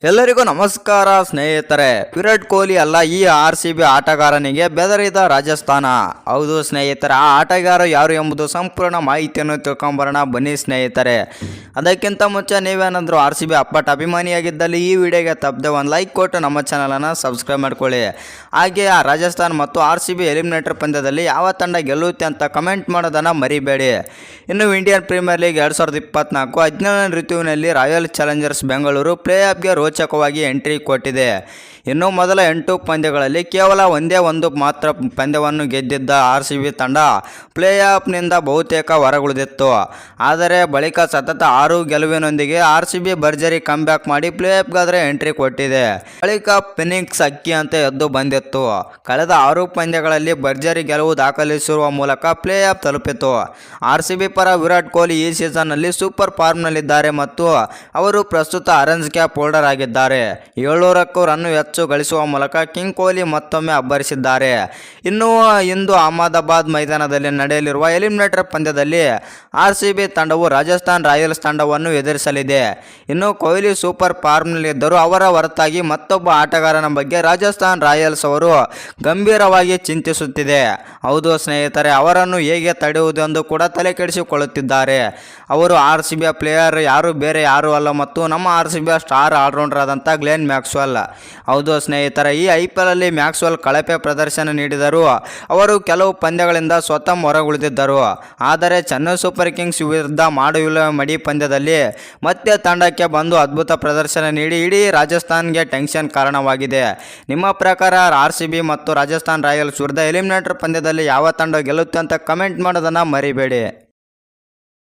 ಎಲ್ಲರಿಗೂ ನಮಸ್ಕಾರ ಸ್ನೇಹಿತರೆ. ವಿರಾಟ್ ಕೊಹ್ಲಿ ಅಲ್ಲ, ಈ RCB ಆಟಗಾರನಿಗೆ ಬೆದರಿದ ರಾಜಸ್ಥಾನ. ಹೌದು ಸ್ನೇಹಿತರೆ, ಆ ಆಟಗಾರ ಯಾರು ಎಂಬುದು ಸಂಪೂರ್ಣ ಮಾಹಿತಿಯನ್ನು ತಿಳ್ಕೊಂಬರೋಣ ಬನ್ನಿ ಸ್ನೇಹಿತರೆ. ಅದಕ್ಕಿಂತ ಮುಂಚೆ ನೀವೇನಾದರೂ RCB ಅಪ್ಪಟ ಅಭಿಮಾನಿಯಾಗಿದ್ದಲ್ಲಿ ಈ ವಿಡಿಯೋಗೆ ತಪ್ಪದೆ ಒಂದು ಲೈಕ್ ಕೊಟ್ಟು ನಮ್ಮ ಚಾನಲನ್ನು ಸಬ್ಸ್ಕ್ರೈಬ್ ಮಾಡ್ಕೊಳ್ಳಿ. ಹಾಗೆ ಆ ರಾಜಸ್ಥಾನ್ ಮತ್ತು RCB ಎಲಿಮಿನೇಟರ್ ಪಂದ್ಯದಲ್ಲಿ ಯಾವ ತಂಡ ಗೆಲ್ಲುತ್ತೆ ಅಂತ ಕಮೆಂಟ್ ಮಾಡೋದನ್ನು ಮರಿಬೇಡಿ. ಇನ್ನು ಇಂಡಿಯನ್ ಪ್ರೀಮಿಯರ್ ಲೀಗ್ 2024 17ನೇ ಋತುವಿನಲ್ಲಿ ರಾಯಲ್ ಚಾಲೆಂಜರ್ಸ್ ಬೆಂಗಳೂರು ಪ್ಲೇ ಆಫ್ಗೆ ರೋಚಕವಾಗಿ ಎಂಟ್ರಿ ಕೊಟ್ಟಿದೆ. ಇನ್ನು ಮೊದಲ 8 ಪಂದ್ಯಗಳಲ್ಲಿ ಕೇವಲ ಒಂದೇ ಒಂದು ಮಾತ್ರ ಪಂದ್ಯವನ್ನು ಗೆದ್ದಿದ್ದ RCB ತಂಡ ಪ್ಲೇ ಆಫ್ನಿಂದ ಬಹುತೇಕ ಹೊರಗುಳಿದಿತ್ತು. ಆದರೆ ಬಳಿಕ ಸತತ 6 ಗೆಲುವಿನೊಂದಿಗೆ RCB ಭರ್ಜರಿ ಕಮ್ಬ್ಯಾಕ್ ಮಾಡಿ ಪ್ಲೇ ಆಫ್ಗಾದರೆ ಎಂಟ್ರಿ ಕೊಟ್ಟಿದೆ. ಬಳಿಕ ಫಿನಿಕ್ಸ್ ಅಕ್ಕಿ ಅಂತ ಎದ್ದು ಬಂದಿತ್ತು. ಕಳೆದ 6 ಪಂದ್ಯಗಳಲ್ಲಿ ಭರ್ಜರಿ ಗೆಲುವು ದಾಖಲಿಸುವ ಮೂಲಕ ಪ್ಲೇ ಆಫ್ ತಲುಪಿತು. RCB ಪರ ವಿರಾಟ್ ಕೊಹ್ಲಿ ಈ ಸೀಸನ್ನಲ್ಲಿ ಸೂಪರ್ ಫಾರ್ಮ್ನಲ್ಲಿದ್ದಾರೆ ಮತ್ತು ಅವರು ಪ್ರಸ್ತುತ ಆರೆಂಜ್ ಕ್ಯಾಪ್ ಹೋಲ್ಡರ್ ಆಗಿದ್ದಾರೆ. 700ಕ್ಕೂ ರನ್ ಹೆಚ್ಚು ಗಳಿಸುವ ಮೂಲಕ ಕಿಂಗ್ ಕೊಹ್ಲಿ ಮತ್ತೊಮ್ಮೆ ಅಬ್ಬರಿಸಿದ್ದಾರೆ. ಇನ್ನು ಇಂದು ಅಹಮದಾಬಾದ್ ಮೈದಾನದಲ್ಲಿ ನಡೆಯಲಿರುವ ಎಲಿಮಿನೇಟರ್ ಪಂದ್ಯದಲ್ಲಿ RCB ತಂಡವು ರಾಜಸ್ಥಾನ್ ರಾಯಲ್ಸ್ ತಂಡವನ್ನು ಎದುರಿಸಲಿದೆ. ಇನ್ನು ಕೊಹ್ಲಿ ಸೂಪರ್ ಫಾರ್ಮ್ನಲ್ಲಿದ್ದರೂ ಅವರ ಹೊರತಾಗಿ ಮತ್ತೊಬ್ಬ ಆಟಗಾರನ ಬಗ್ಗೆ ರಾಜಸ್ಥಾನ್ ರಾಯಲ್ಸ್ ಅವರು ಗಂಭೀರವಾಗಿ ಚಿಂತಿಸುತ್ತಿದೆ. ಹೌದು ಸ್ನೇಹಿತರೆ, ಅವರನ್ನು ಹೇಗೆ ತಡೆಯುವುದೆಂದು ಕೂಡ ತಲೆ ಕೆಡಿಸಿಕೊಳ್ಳುತ್ತಿದ್ದಾರೆ. ಅವರು RCB ಪ್ಲೇಯರ್ ಬೇರೆ ಯಾರೂ ಅಲ್ಲ ಮತ್ತು ನಮ್ಮ RCB ಸ್ಟಾರ್ ಆಲ್ರೌಂಡರ್ ಆದಂಥ ಗ್ಲೆನ್ ಮ್ಯಾಕ್ಸ್ವೆಲ್. ಹೌದು ಸ್ನೇಹಿತರೆ, ಈ IPL ಅಲ್ಲಿ ಮ್ಯಾಕ್ಸ್ವೆಲ್ ಕಳಪೆ ಪ್ರದರ್ಶನ ನೀಡಿದರು. ಅವರು ಕೆಲವು ಪಂದ್ಯಗಳಿಂದ ಸ್ವತಃ ಹೊರಗುಳಿದಿದ್ದರು. ಆದರೆ ಚೆನ್ನೈ ಸೂಪರ್ ಕಿಂಗ್ಸ್ ವಿರುದ್ಧ ಮಾಡುವಿಲ ಮಡಿ ಪಂದ್ಯದಲ್ಲಿ ಮತ್ತೆ ತಂಡಕ್ಕೆ ಬಂದು ಅದ್ಭುತ ಪ್ರದರ್ಶನ ನೀಡಿ ಇಡೀ ರಾಜಸ್ಥಾನ್ಗೆ ಟೆನ್ಷನ್ ಕಾರಣವಾಗಿದೆ. ನಿಮ್ಮ ಪ್ರಕಾರ RCB ಮತ್ತು ರಾಜಸ್ಥಾನ್ ರಾಯಲ್ಸ್ ವಿರುದ್ಧ ಎಲಿಮಿನೇಟರ್ ಪಂದ್ಯದಲ್ಲಿ ಯಾವ ತಂಡ ಗೆಲ್ಲುತ್ತೆ ಅಂತ ಕಮೆಂಟ್ ಮಾಡೋದನ್ನು ಮರಿಬೇಡಿ.